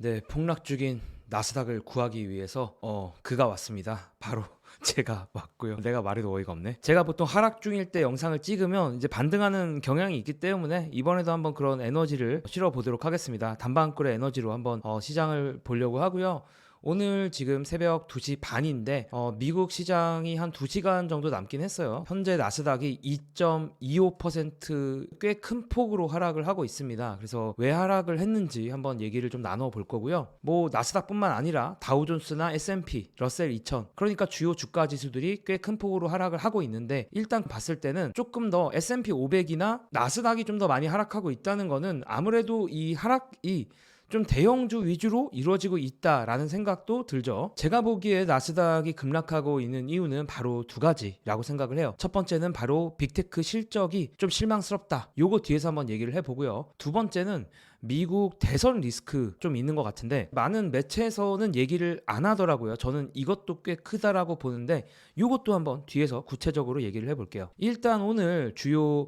네, 폭락 중인 나스닥을 구하기 위해서 그가 왔습니다. 바로 제가 왔고요. 내가 말해도 어이가 없네. 제가 보통 하락 중일 때 영상을 찍으면 이제 반등하는 경향이 있기 때문에 이번에도 한번 그런 에너지를 실어 보도록 하겠습니다. 단방꿀의 에너지로 한번 시장을 보려고 하고요. 오늘 지금 새벽 2시 반인데 미국 시장이 한 2시간 정도 남긴 했어요. 현재 나스닥이 2.25% 꽤 큰 폭으로 하락을 하고 있습니다. 그래서 왜 하락을 했는지 한번 얘기를 좀 나눠 볼 거고요. 뭐 나스닥뿐만 아니라 다우존스나 S&P, 러셀 2000 그러니까 주요 주가 지수들이 꽤 큰 폭으로 하락을 하고 있는데 일단 봤을 때는 조금 더 S&P 500이나 나스닥이 좀 더 많이 하락하고 있다는 거는 아무래도 이 하락이 좀 대형주 위주로 이루어지고 있다라는 생각도 들죠. 제가 보기에 나스닥이 급락하고 있는 이유는 바로 두 가지라고 생각을 해요. 첫 번째는 바로 빅테크 실적이 좀 실망스럽다. 요거 뒤에서 한번 얘기를 해보고요. 두 번째는 미국 대선 리스크 좀 있는 것 같은데 많은 매체에서는 얘기를 안 하더라고요. 저는 이것도 꽤 크다라고 보는데 이것도 한번 뒤에서 구체적으로 얘기를 해볼게요. 일단 오늘 주요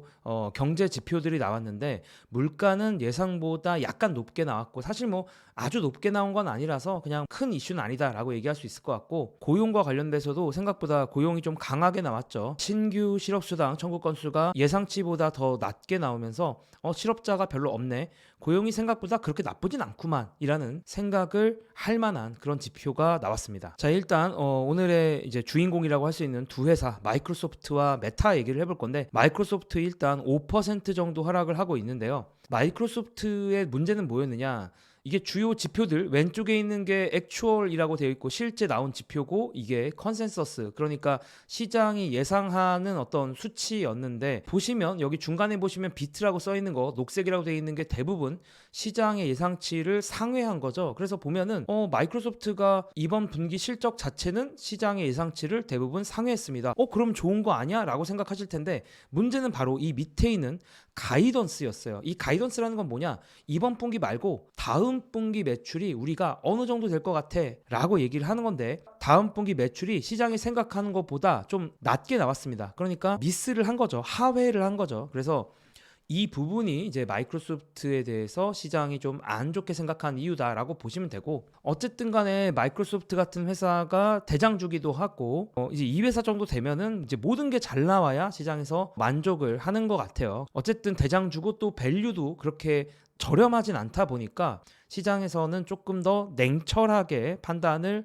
경제 지표들이 나왔는데 물가는 예상보다 약간 높게 나왔고 사실 뭐 아주 높게 나온 건 아니라서 그냥 큰 이슈는 아니다라고 얘기할 수 있을 것 같고 고용과 관련돼서도 생각보다 고용이 좀 강하게 나왔죠. 신규 실업수당 청구 건수가 예상치보다 더 낮게 나오면서 실업자가 별로 없네. 고용이 생각보다 그렇게 나쁘진 않구만 이라는 생각을 할 만한 그런 지표가 나왔습니다. 자, 일단 오늘의 이제 주인공이라고 할 수 있는 두 회사 마이크로소프트와 메타 얘기를 해볼 건데 마이크로소프트 일단 5% 정도 하락을 하고 있는데요. 마이크로소프트의 문제는 뭐였느냐? 이게 주요 지표들 왼쪽에 있는 게 액추얼이라고 되어 있고 실제 나온 지표고 이게 컨센서스 그러니까 시장이 예상하는 어떤 수치였는데 보시면 여기 중간에 보시면 비트라고 써 있는 거 녹색이라고 되어 있는 게 대부분 시장의 예상치를 상회한 거죠. 그래서 보면은 마이크로소프트가 이번 분기 실적 자체는 시장의 예상치를 대부분 상회했습니다. 그럼 좋은 거 아니야? 라고 생각하실 텐데 문제는 바로 이 밑에 있는 가이던스였어요. 이 가이던스라는 건 뭐냐? 이번 분기 말고 다음 분기 매출이 우리가 어느 정도 될 것 같아 라고 얘기를 하는 건데 다음 분기 매출이 시장이 생각하는 것보다 좀 낮게 나왔습니다. 그러니까 미스를 한 거죠. 하회를 한 거죠. 그래서 이 부분이 이제 마이크로소프트에 대해서 시장이 좀 안 좋게 생각한 이유다라고 보시면 되고 어쨌든 간에 마이크로소프트 같은 회사가 대장주기도 하고 이제 이 회사 정도 되면은 이제 모든 게 잘 나와야 시장에서 만족을 하는 것 같아요. 어쨌든 대장주고 또 밸류도 그렇게 저렴하진 않다 보니까 시장에서는 조금 더 냉철하게 판단을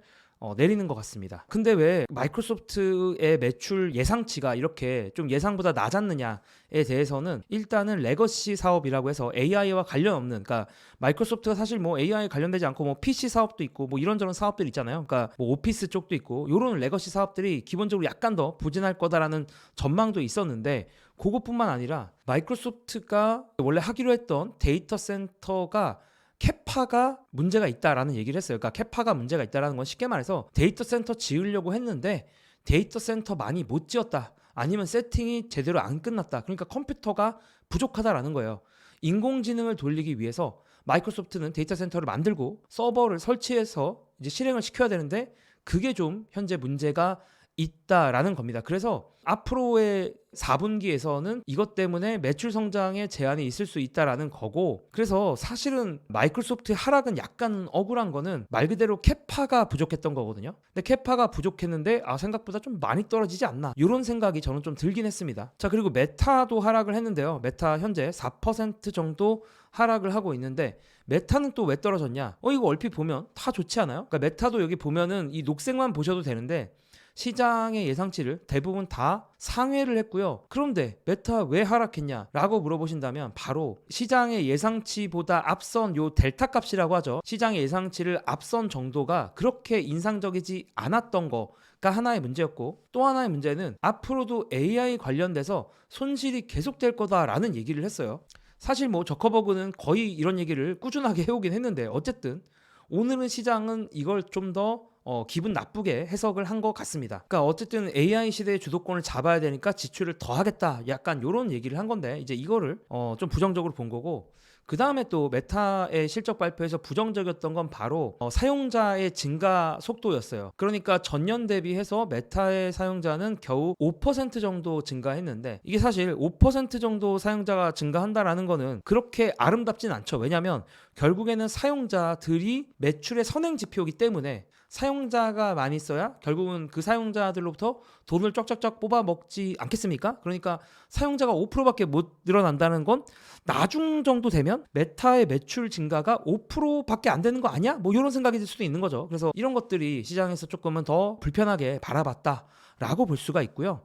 내리는 것 같습니다. 근데 왜 마이크로소프트의 매출 예상치가 이렇게 좀 예상보다 낮았느냐에 대해서는 일단은 레거시 사업이라고 해서 AI와 관련 없는 그러니까 마이크로소프트가 사실 뭐 AI 관련되지 않고 뭐 PC 사업도 있고 뭐 이런저런 사업들 있잖아요. 그러니까 뭐 오피스 쪽도 있고 이런 레거시 사업들이 기본적으로 약간 더 부진할 거다라는 전망도 있었는데 그것뿐만 아니라 마이크로소프트가 원래 하기로 했던 데이터 센터가 캐파가 문제가 있다라는 얘기를 했어요. 그러니까 캐파가 문제가 있다라는 건 쉽게 말해서 데이터 센터 지으려고 했는데 데이터 센터 많이 못 지었다. 아니면 세팅이 제대로 안 끝났다. 그러니까 컴퓨터가 부족하다라는 거예요. 인공지능을 돌리기 위해서 마이크로소프트는 데이터 센터를 만들고 서버를 설치해서 이제 실행을 시켜야 되는데 그게 좀 현재 문제가 있다라는 겁니다. 그래서 앞으로의 4분기에서는 이것 때문에 매출 성장에 제한이 있을 수 있다라는 거고 그래서 사실은 마이크로소프트의 하락은 약간 억울한 거는 말 그대로 캐파가 부족했던 거거든요. 근데 캐파가 부족했는데 생각보다 좀 많이 떨어지지 않나 이런 생각이 저는 좀 들긴 했습니다. 자, 그리고 메타도 하락을 했는데요. 메타 현재 4% 정도 하락을 하고 있는데 메타는 또 왜 떨어졌냐? 이거 얼핏 보면 다 좋지 않아요? 그러니까 메타도 여기 보면은 이 녹색만 보셔도 되는데 시장의 예상치를 대부분 다 상회를 했고요. 그런데 메타 왜 하락했냐 라고 물어보신다면 바로 시장의 예상치보다 앞선 요 델타 값이라고 하죠. 시장의 예상치를 앞선 정도가 그렇게 인상적이지 않았던 거가 하나의 문제였고 또 하나의 문제는 앞으로도 AI 관련돼서 손실이 계속될 거다라는 얘기를 했어요. 사실 뭐 저커버그는 거의 이런 얘기를 꾸준하게 해오긴 했는데 어쨌든 오늘은 시장은 이걸 좀 더 기분 나쁘게 해석을 한 것 같습니다. 그러니까 어쨌든 AI 시대의 주도권을 잡아야 되니까 지출을 더 하겠다. 약간 이런 얘기를 한 건데 이제 이거를 좀 부정적으로 본 거고 그 다음에 또 메타의 실적 발표에서 부정적이었던 건 바로 사용자의 증가 속도였어요. 그러니까 전년 대비해서 메타의 사용자는 겨우 5% 정도 증가했는데 이게 사실 5% 정도 사용자가 증가한다라는 거는 그렇게 아름답진 않죠. 왜냐하면 결국에는 사용자들이 매출의 선행 지표이기 때문에 사용자가 많이 써야 결국은 그 사용자들로부터 돈을 쫙쫙쫙 뽑아 먹지 않겠습니까? 그러니까 사용자가 5%밖에 못 늘어난다는 건 나중 정도 되면 메타의 매출 증가가 5%밖에 안 되는 거 아니야? 뭐 이런 생각이 들 수도 있는 거죠. 그래서 이런 것들이 시장에서 조금은 더 불편하게 바라봤다라고 볼 수가 있고요.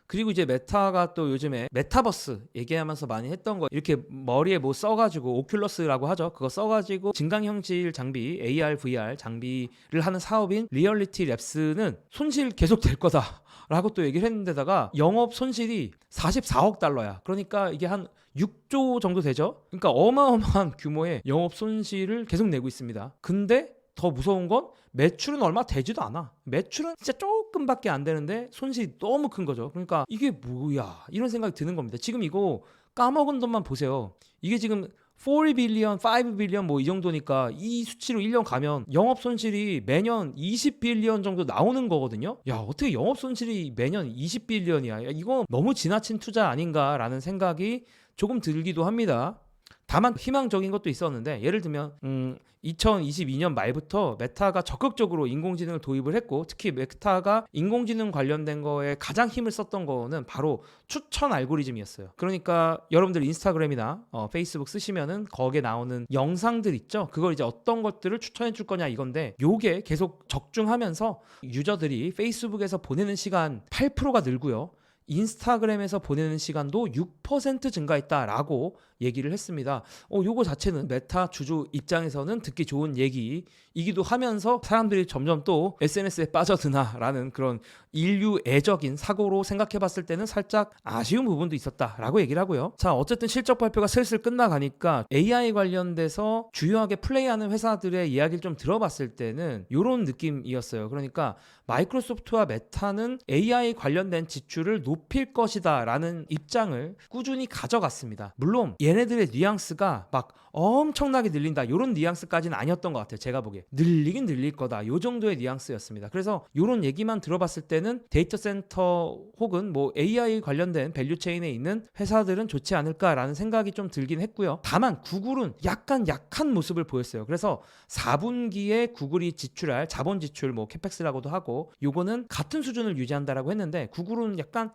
그리고 이제 메타가 또 요즘에 메타버스 얘기하면서 많이 했던 거, 이렇게 머리에 뭐 써가지고 오큘러스라고 하죠. 그거 써가지고 증강현실 장비, AR, VR 장비를 하는 사업인 리얼리티 랩스는 손실 계속 될 거다라고 또 얘기를 했는데다가 영업 손실이 44억 달러야. 그러니까 이게 한 6조 정도 되죠. 그러니까 어마어마한 규모의 영업 손실을 계속 내고 있습니다. 근데 더 무서운 건 매출은 얼마 되지도 않아. 매출은 진짜 조금밖에 안 되는데 손실이 너무 큰 거죠. 그러니까 이게 뭐야 이런 생각이 드는 겁니다. 지금 이거 까먹은 돈만 보세요. 이게 지금 4 빌리언, 5 빌리언 뭐 이 정도니까 이 수치로 1년 가면 영업 손실이 매년 20 빌리언 정도 나오는 거거든요. 야, 어떻게 영업 손실이 매년 20 빌리언이야. 이거 너무 지나친 투자 아닌가라는 생각이 조금 들기도 합니다. 다만 희망적인 것도 있었는데, 예를 들면 2022년 말부터 메타가 적극적으로 인공지능을 도입을 했고, 특히 메타가 인공지능 관련된 거에 가장 힘을 썼던 거는 바로 추천 알고리즘이었어요. 그러니까 여러분들 인스타그램이나 페이스북 쓰시면은 거기에 나오는 영상들 있죠. 그걸 이제 어떤 것들을 추천해 줄 거냐 이건데, 요게 계속 적중하면서 유저들이 페이스북에서 보내는 시간 8%가 늘고요. 인스타그램에서 보내는 시간도 6% 증가했다라고 얘기를 했습니다. 요거 자체는 메타 주주 입장에서는 듣기 좋은 얘기이기도 하면서 사람들이 점점 또 SNS에 빠져드나라는 그런 인류애적인 사고로 생각해 봤을 때는 살짝 아쉬운 부분도 있었다라고 얘기를 하고요. 자, 어쨌든 실적 발표가 슬슬 끝나가니까 AI 관련돼서 주요하게 플레이하는 회사들의 이야기를 좀 들어봤을 때는 이런 느낌이었어요. 그러니까 마이크로소프트와 메타는 AI 관련된 지출을 높일 것이다 라는 입장을 꾸준히 가져갔습니다. 물론 얘네들의 뉘앙스가 막 엄청나게 늘린다 이런 뉘앙스까지는 아니었던 것 같아요. 제가 보기에 늘리긴 늘릴 거다 이 정도의 뉘앙스였습니다. 그래서 이런 얘기만 들어봤을 때는 데이터 센터 혹은 뭐 AI 관련된 밸류체인에 있는 회사들은 좋지 않을까라는 생각이 좀 들긴 했고요. 다만 구글은 약간 약한 모습을 보였어요. 그래서 4분기에 구글이 지출할 자본 지출 뭐 캐펙스라고도 하고 요거는 같은 수준을 유지한다라고 했는데, 구글은 약간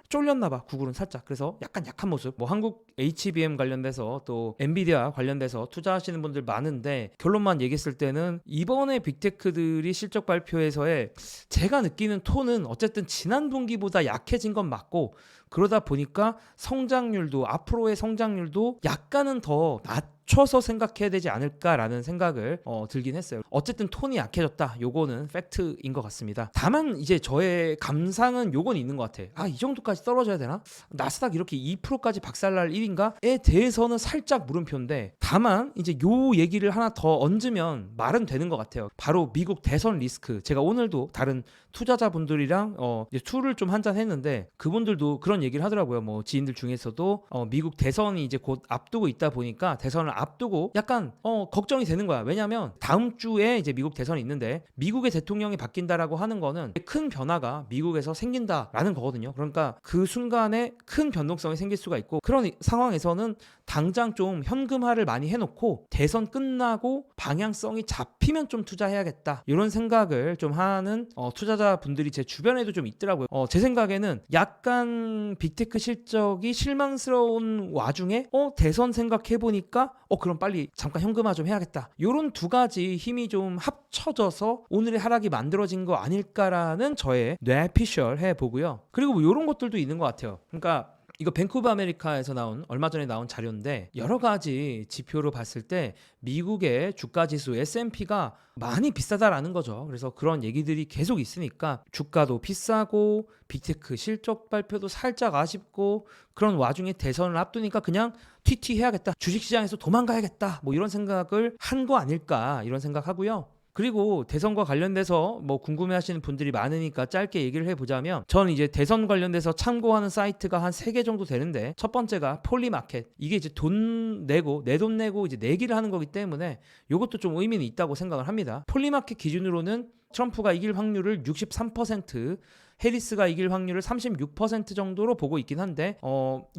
쫄렸나 봐. 구글은 살짝. 그래서 약간 약한 모습. 뭐 한국 HBM 관련돼서 또 엔비디아 관련돼서 투자하시는 분들 많은데, 결론만 얘기했을 때는 이번에 빅테크들이 실적 발표에서의 제가 느끼는 톤은 어쨌든 지난 분기보다 약해진 건 맞고, 그러다 보니까 성장률도 앞으로의 성장률도 약간은 더 낮춰서 생각해야 되지 않을까라는 생각을 들긴 했어요. 어쨌든 톤이 약해졌다. 요거는 팩트인 것 같습니다. 다만 이제 저의 감상은 요건 있는 것 같아. 이 정도까지 떨어져야 되나? 나스닥 이렇게 2%까지 박살날 일인가?에 대해서는 살짝 물음표인데, 다만 이제 요 얘기를 하나 더 얹으면 말은 되는 것 같아요. 바로 미국 대선 리스크. 제가 오늘도 다른 투자자분들이랑 이제 술을 좀 한잔 했는데, 그분들도 그런 얘기를 하더라고요. 뭐 지인들 중에서도 미국 대선이 이제 곧 앞두고 있다 보니까 대선을 앞두고 약간 걱정이 되는 거야. 왜냐면 다음 주에 이제 미국 대선이 있는데, 미국의 대통령이 바뀐다라고 하는 거는 큰 변화가 미국에서 생긴다라는 거거든요. 그러니까 그 순간에 큰 변동성이 생길 수가 있고, 그런 상황에서는 당장 좀 현금화를 많이 해놓고 대선 끝나고 방향성이 잡히면 좀 투자해야겠다 이런 생각을 좀 하는 투자자분들이 제 주변에도 좀 있더라고요. 제 생각에는 약간 빅테크 실적이 실망스러운 와중에 대선 생각해보니까 그럼 빨리 잠깐 현금화 좀 해야겠다, 이런 두 가지 힘이 좀 합쳐져서 오늘의 하락이 만들어진 거 아닐까라는 저의 뇌피셜 해보고요. 그리고 뭐 이런 것들도 있는 것 같아요. 그러니까 이거 뱅크 오브 아메리카에서 나온, 얼마 전에 나온 자료인데, 여러 가지 지표로 봤을 때 미국의 주가 지수 S&P가 많이 비싸다라는 거죠. 그래서 그런 얘기들이 계속 있으니까 주가도 비싸고 빅테크 실적 발표도 살짝 아쉽고, 그런 와중에 대선을 앞두니까 그냥 튀튀해야겠다, 주식시장에서 도망가야겠다, 뭐 이런 생각을 한 거 아닐까 이런 생각하고요. 그리고 대선과 관련돼서 뭐 궁금해하시는 분들이 많으니까 짧게 얘기를 해보자면, 저는 이제 대선 관련돼서 참고하는 사이트가 한 3개 정도 되는데, 첫 번째가 폴리마켓. 이게 이제 내 돈 내고 이제 내기를 하는 거기 때문에 이것도 좀 의미는 있다고 생각을 합니다. 폴리마켓 기준으로는 트럼프가 이길 확률을 63% 해리스가 이길 확률을 36% 정도로 보고 있긴 한데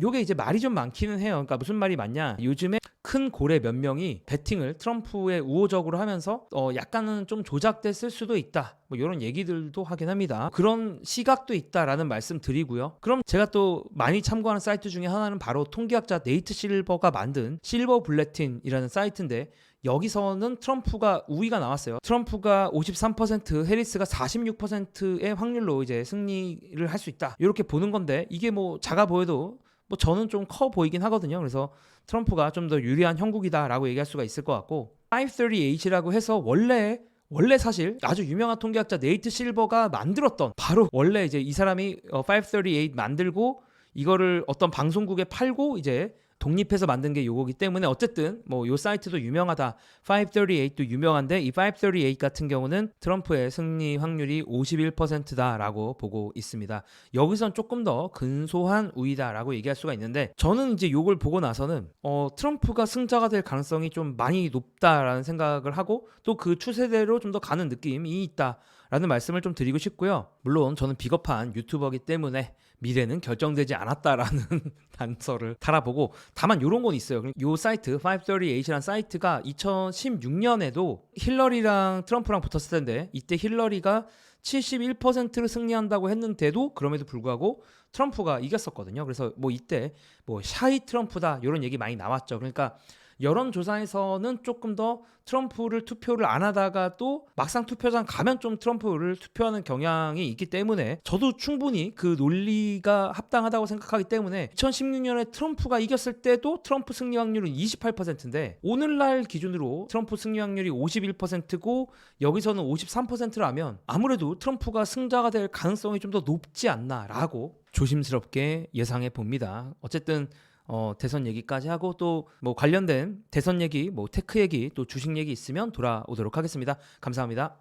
요게 이제 말이 좀 많기는 해요. 그러니까 무슨 말이 많냐? 요즘에 큰 고래 몇 명이 배팅을 트럼프에 우호적으로 하면서 약간은 좀 조작됐을 수도 있다. 뭐 이런 얘기들도 하긴 합니다. 그런 시각도 있다라는 말씀 드리고요. 그럼 제가 또 많이 참고하는 사이트 중에 하나는 바로 통계학자 네이트 실버가 만든 실버 블레틴이라는 사이트인데 여기서는 트럼프가 우위가 나왔어요. 트럼프가 53%, 해리스가 46%의 확률로 이제 승리를 할 수 있다. 이렇게 보는 건데 이게 뭐 작아 보여도 뭐 저는 좀 커 보이긴 하거든요. 그래서 트럼프가 좀 더 유리한 형국이다라고 얘기할 수가 있을 것 같고 538이라고 해서 원래 사실 아주 유명한 통계학자 네이트 실버가 만들었던 바로 원래 이제 이 사람이 538 만들고 이거를 어떤 방송국에 팔고 이제 독립해서 만든 게 요거기 때문에 어쨌든 뭐 요 사이트도 유명하다. 538도 유명한데 이 538 같은 경우는 트럼프의 승리 확률이 51%다라고 보고 있습니다. 여기선 조금 더 근소한 우위다라고 얘기할 수가 있는데 저는 이제 요걸 보고 나서는 트럼프가 승자가 될 가능성이 좀 많이 높다라는 생각을 하고 또 그 추세대로 좀 더 가는 느낌이 있다라는 말씀을 좀 드리고 싶고요. 물론 저는 비겁한 유튜버이기 때문에 미래는 결정되지 않았다라는 단서를 달아보고 다만 이런 건 있어요. 이 사이트 538이라는 사이트가 2016년에도 힐러리랑 트럼프랑 붙었을 텐데 이때 힐러리가 71%를 승리한다고 했는데도 그럼에도 불구하고 트럼프가 이겼었거든요. 그래서 뭐 이때 뭐 샤이 트럼프다 이런 얘기 많이 나왔죠. 그러니까 여론조사에서는 조금 더 트럼프를 투표를 안 하다가 또 막상 투표장 가면 좀 트럼프를 투표하는 경향이 있기 때문에 저도 충분히 그 논리가 합당하다고 생각하기 때문에 2016년에 트럼프가 이겼을 때도 트럼프 승리 확률은 28%인데 오늘날 기준으로 트럼프 승리 확률이 51%고 여기서는 53%라면 아무래도 트럼프가 승자가 될 가능성이 좀 더 높지 않나라고 조심스럽게 예상해 봅니다. 어쨌든 대선 얘기까지 하고 또 뭐 관련된 대선 얘기, 뭐 테크 얘기, 또 주식 얘기 있으면 돌아오도록 하겠습니다. 감사합니다.